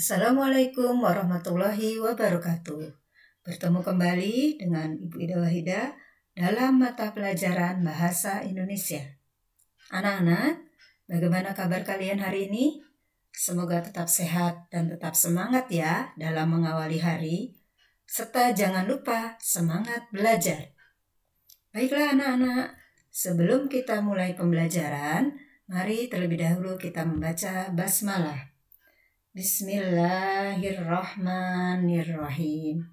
Assalamualaikum warahmatullahi wabarakatuh. Bertemu kembali dengan Ibu Ida Wahida dalam mata pelajaran Bahasa Indonesia. Anak-anak, bagaimana kabar kalian hari ini? Semoga tetap sehat dan tetap semangat ya dalam mengawali hari, serta jangan lupa semangat belajar. Baiklah anak-anak, sebelum kita mulai pembelajaran, mari terlebih dahulu kita membaca basmalah. Bismillahirrahmanirrahim.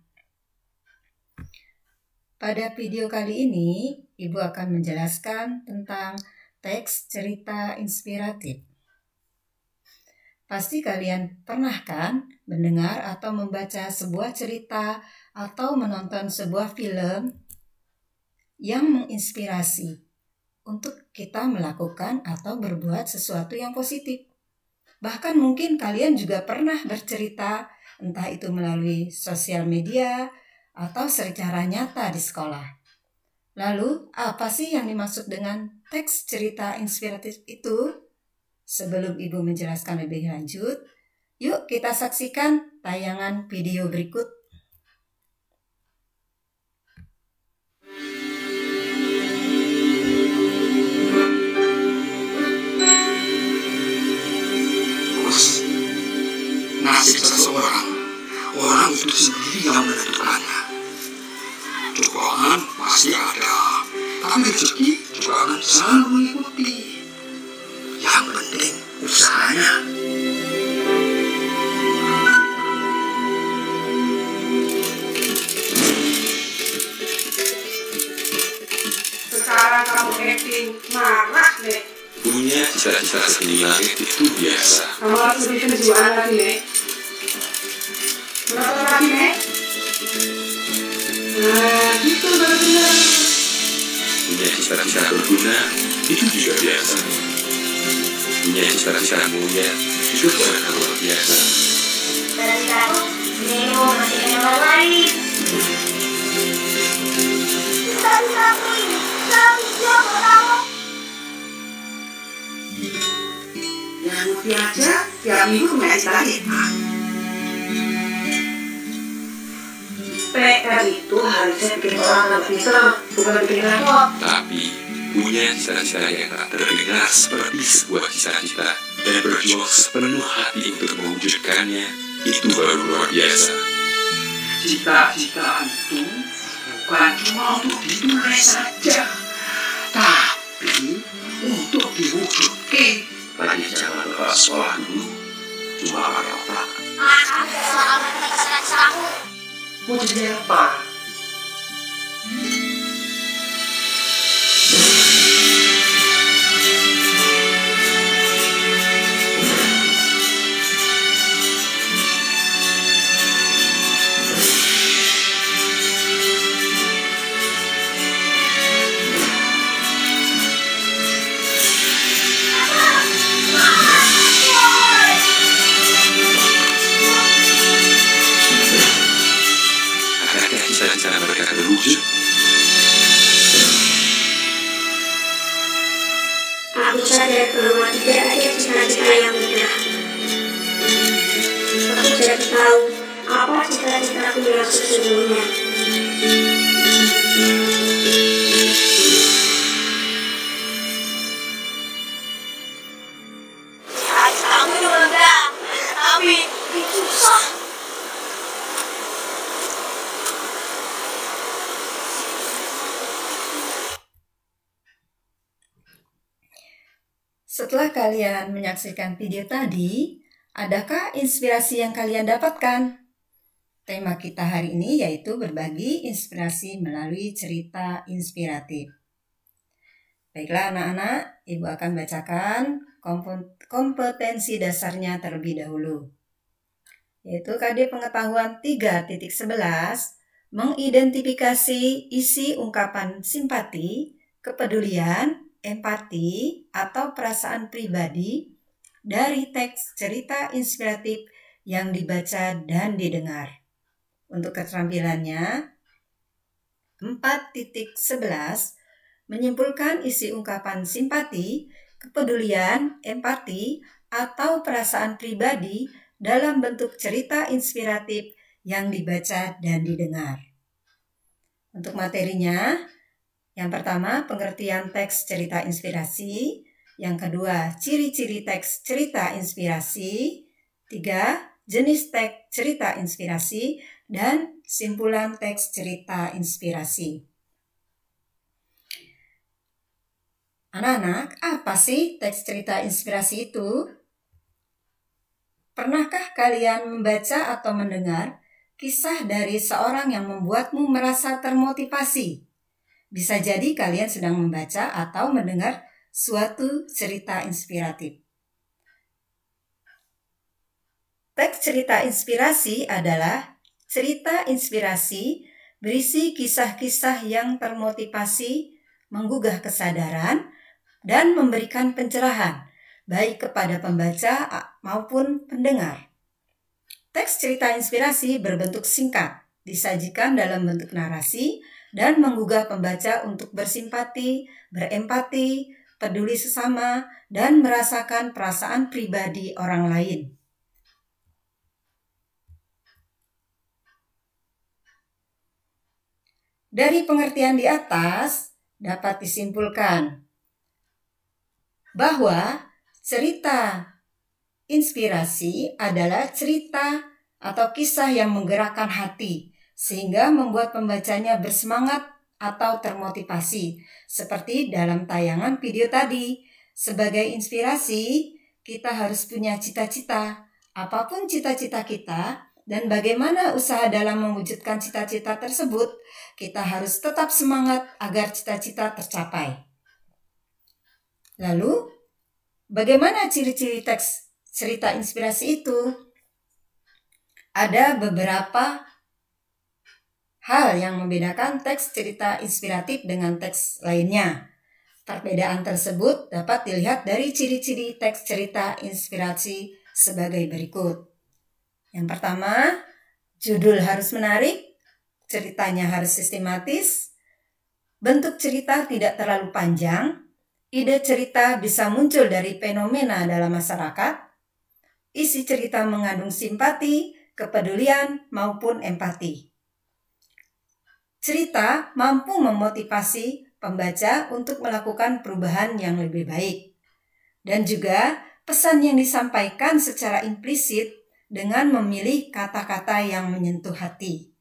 Pada video kali ini, Ibu akan menjelaskan tentang teks cerita inspiratif. Pasti kalian pernah kan mendengar atau membaca sebuah cerita atau menonton sebuah film yang menginspirasi untuk kita melakukan atau berbuat sesuatu yang positif. Bahkan mungkin kalian juga pernah bercerita, entah itu melalui sosial media atau secara nyata di sekolah. Lalu, apa sih yang dimaksud dengan teks cerita inspiratif itu? Sebelum Ibu menjelaskan lebih lanjut, yuk kita saksikan tayangan video berikut. Nasib seseorang, orang itu sendiri yang menentukannya. Cobaan pasti ada, tapi rezeki juga akan selalu mengikuti. Yang penting usahanya. Sekarang kamu acting marah, Nek. Punya cita-cita seni langit itu biasa. Kamu harus lebih kejuan lagi, Nek. Berapa lagi, Nek? Nah, gitu benar. Punya cita-cita berguna itu juga biasa. Punya cita-cita mulia juga bukan hal luar biasa. Dari satu, Neo masih yang lain. Cita-citaku ini selalu siap pertama. Yang bukti aja, tiap minggu punya cita-cita. PR itu harusnya bikin orang lebih pintar, bukan bikin repot. Tapi punya cita-cita yang tak terdengar seperti sebuah cita-cita dan berjuang sepenuh hati untuk mewujudkannya itu baru luar biasa. Cita-cita itu bukan cuma untuk ditulis saja, tapi untuk diwujudkan. Lagi jangan lupa sekolah dulu, cuma pakai otak. Aku selalu cita-citaku. Mau jadi apa? Adakah cita-cita mereka terwujud? Aku sadar bahwa tidak ada cita-cita yang mudah. Aku jadi tahu apa cita-citaku yang sesungguhnya. Cita-citaku mudah, tapi susah. Setelah kalian menyaksikan video tadi, adakah inspirasi yang kalian dapatkan? Tema kita hari ini yaitu berbagi inspirasi melalui cerita inspiratif. Baiklah anak-anak, Ibu akan bacakan kompetensi dasarnya terlebih dahulu. Yaitu KD Pengetahuan 3.11, mengidentifikasi isi ungkapan simpati, kepedulian, empati, atau perasaan pribadi dari teks cerita inspiratif yang dibaca dan didengar. Untuk keterampilannya, 4.11 menyimpulkan isi ungkapan simpati, kepedulian, empati, atau perasaan pribadi dalam bentuk cerita inspiratif yang dibaca dan didengar. Untuk materinya, yang pertama pengertian teks cerita inspirasi, yang kedua ciri-ciri teks cerita inspirasi, 3 jenis teks cerita inspirasi, dan simpulan teks cerita inspirasi. Anak-anak, apa sih teks cerita inspirasi itu? Pernahkah kalian membaca atau mendengar kisah dari seorang yang membuatmu merasa termotivasi? Bisa jadi kalian sedang membaca atau mendengar suatu cerita inspiratif. Teks cerita inspirasi adalah cerita inspirasi berisi kisah-kisah yang termotivasi, menggugah kesadaran, dan memberikan pencerahan, baik kepada pembaca maupun pendengar. Teks cerita inspirasi berbentuk singkat, disajikan dalam bentuk narasi, dan menggugah pembaca untuk bersimpati, berempati, peduli sesama, dan merasakan perasaan pribadi orang lain. Dari pengertian di atas, dapat disimpulkan bahwa cerita inspirasi adalah cerita atau kisah yang menggerakkan hati, sehingga membuat pembacanya bersemangat atau termotivasi. Seperti dalam tayangan video tadi, sebagai inspirasi, kita harus punya cita-cita. Apapun cita-cita kita, dan bagaimana usaha dalam mewujudkan cita-cita tersebut, kita harus tetap semangat agar cita-cita tercapai. Lalu, bagaimana ciri-ciri teks cerita inspirasi itu? Ada beberapa hal yang membedakan teks cerita inspiratif dengan teks lainnya. Perbedaan tersebut dapat dilihat dari ciri-ciri teks cerita inspirasi sebagai berikut. Yang pertama, judul harus menarik, ceritanya harus sistematis, bentuk cerita tidak terlalu panjang, ide cerita bisa muncul dari fenomena dalam masyarakat, isi cerita mengandung simpati, kepedulian, maupun empati. Cerita mampu memotivasi pembaca untuk melakukan perubahan yang lebih baik. Dan juga pesan yang disampaikan secara implisit dengan memilih kata-kata yang menyentuh hati.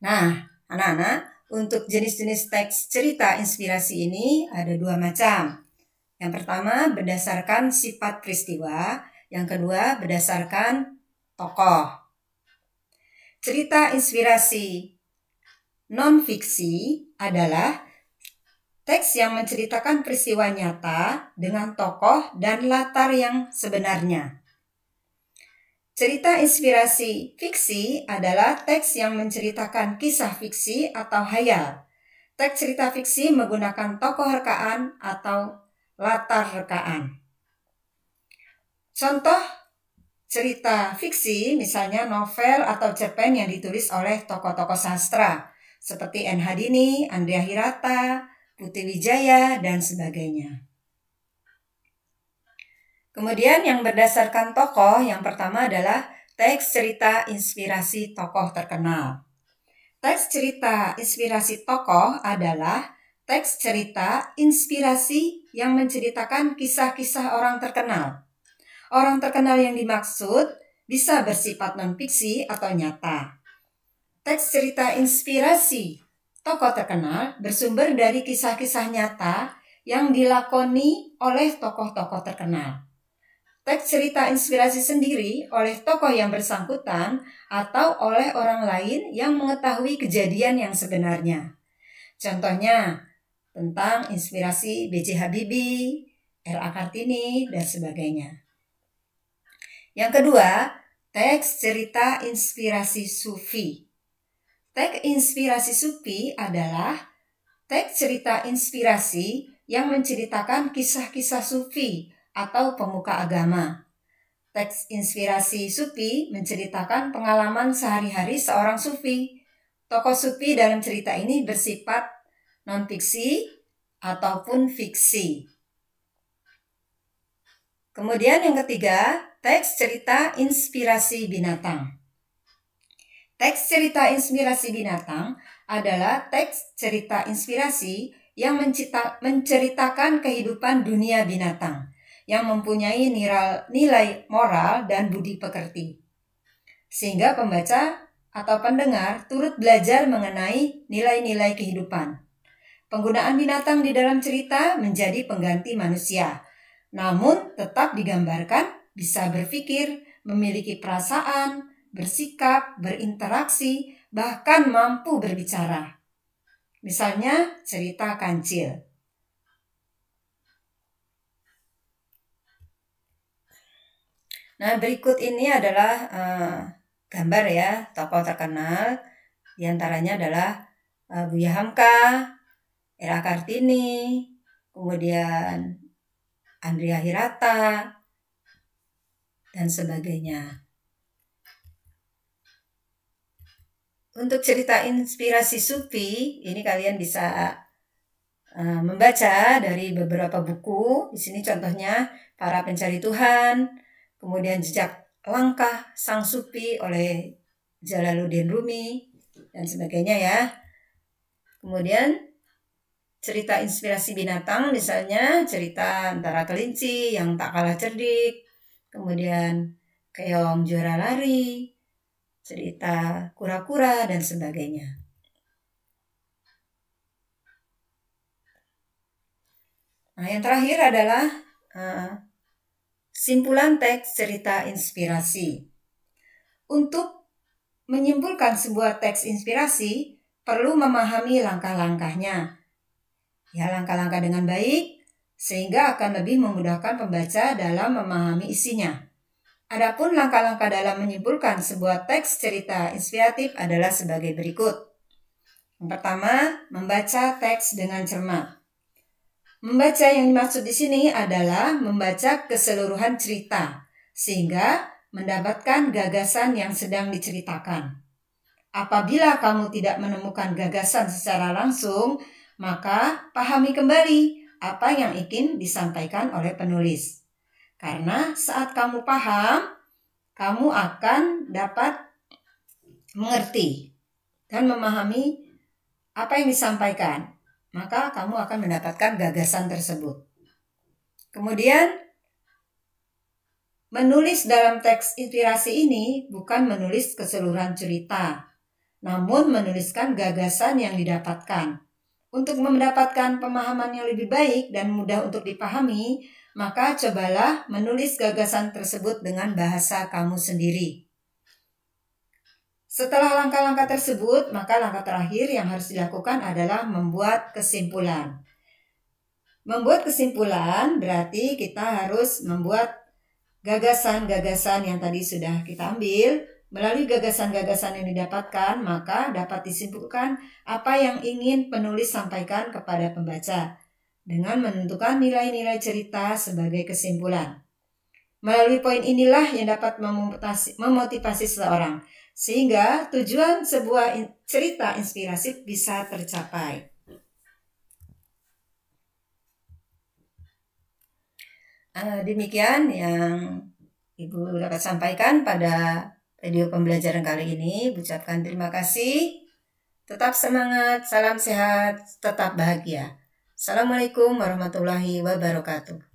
Nah, anak-anak, untuk jenis-jenis teks cerita inspirasi ini ada 2 macam. Yang pertama berdasarkan sifat peristiwa, yang kedua berdasarkan tokoh. Cerita inspirasi non-fiksi adalah teks yang menceritakan peristiwa nyata dengan tokoh dan latar yang sebenarnya. Cerita inspirasi fiksi adalah teks yang menceritakan kisah fiksi atau hayal. Teks cerita fiksi menggunakan tokoh rekaan atau latar rekaan. Contoh cerita fiksi misalnya novel atau cerpen yang ditulis oleh tokoh-tokoh sastra seperti N. Hadini, Andrea Hirata, Putri Wijaya, dan sebagainya. Kemudian yang berdasarkan tokoh, yang pertama adalah teks cerita inspirasi tokoh terkenal. Teks cerita inspirasi tokoh adalah teks cerita inspirasi yang menceritakan kisah-kisah orang terkenal. Orang terkenal yang dimaksud bisa bersifat non-fiksi atau nyata. Teks cerita inspirasi tokoh terkenal bersumber dari kisah-kisah nyata yang dilakoni oleh tokoh-tokoh terkenal. Teks cerita inspirasi sendiri oleh tokoh yang bersangkutan atau oleh orang lain yang mengetahui kejadian yang sebenarnya. Contohnya tentang inspirasi B.J. Habibie, R.A. Kartini, dan sebagainya. Yang kedua, teks cerita inspirasi sufi. Teks inspirasi sufi adalah teks cerita inspirasi yang menceritakan kisah-kisah sufi atau pemuka agama. Teks inspirasi sufi menceritakan pengalaman sehari-hari seorang sufi. Tokoh sufi dalam cerita ini bersifat non-fiksi ataupun fiksi. Kemudian yang ketiga, teks cerita inspirasi binatang. Teks cerita inspirasi binatang adalah teks cerita inspirasi yang menceritakan kehidupan dunia binatang yang mempunyai nilai moral dan budi pekerti. Sehingga pembaca atau pendengar turut belajar mengenai nilai-nilai kehidupan. Penggunaan binatang di dalam cerita menjadi pengganti manusia, namun tetap digambarkan bisa berpikir, memiliki perasaan, bersikap, berinteraksi, bahkan mampu berbicara. Misalnya cerita Kancil. Nah, berikut ini adalah gambar ya tokoh terkenal. Di antaranya adalah Buya Hamka, Ella Kartini, kemudian Andrea Hirata, dan sebagainya. Untuk cerita inspirasi Sufi, ini kalian bisa membaca dari beberapa buku. Di sini contohnya Para Pencari Tuhan, kemudian Jejak Langkah Sang Sufi oleh Jalaluddin Rumi, dan sebagainya ya. Kemudian cerita inspirasi binatang, misalnya cerita antara kelinci yang tak kalah cerdik, kemudian keong juara lari, cerita kura-kura, dan sebagainya. Nah, yang terakhir adalah simpulan teks cerita inspirasi. Untuk menyimpulkan sebuah teks inspirasi, perlu memahami langkah-langkahnya. Ya, langkah-langkah dengan baik, sehingga akan lebih memudahkan pembaca dalam memahami isinya. Adapun langkah-langkah dalam menyimpulkan sebuah teks cerita inspiratif adalah sebagai berikut. Yang pertama, membaca teks dengan cermat. Membaca yang dimaksud di sini adalah membaca keseluruhan cerita, sehingga mendapatkan gagasan yang sedang diceritakan. Apabila kamu tidak menemukan gagasan secara langsung, maka pahami kembali apa yang ingin disampaikan oleh penulis. Karena saat kamu paham, kamu akan dapat mengerti dan memahami apa yang disampaikan. Maka kamu akan mendapatkan gagasan tersebut. Kemudian, menulis dalam teks inspirasi ini bukan menulis keseluruhan cerita, namun menuliskan gagasan yang didapatkan. Untuk mendapatkan pemahaman yang lebih baik dan mudah untuk dipahami, maka cobalah menulis gagasan tersebut dengan bahasa kamu sendiri. Setelah langkah-langkah tersebut, maka langkah terakhir yang harus dilakukan adalah membuat kesimpulan. Membuat kesimpulan berarti kita harus membuat gagasan-gagasan yang tadi sudah kita ambil. Melalui gagasan-gagasan yang didapatkan, maka dapat disimpulkan apa yang ingin penulis sampaikan kepada pembaca dengan menentukan nilai-nilai cerita sebagai kesimpulan. Melalui poin inilah yang dapat memotivasi seseorang, sehingga tujuan sebuah cerita inspiratif bisa tercapai. Demikian yang Ibu dapat sampaikan pada video pembelajaran kali ini. Ucapkan terima kasih. Tetap semangat, salam sehat, tetap bahagia. Assalamualaikum warahmatullahi wabarakatuh.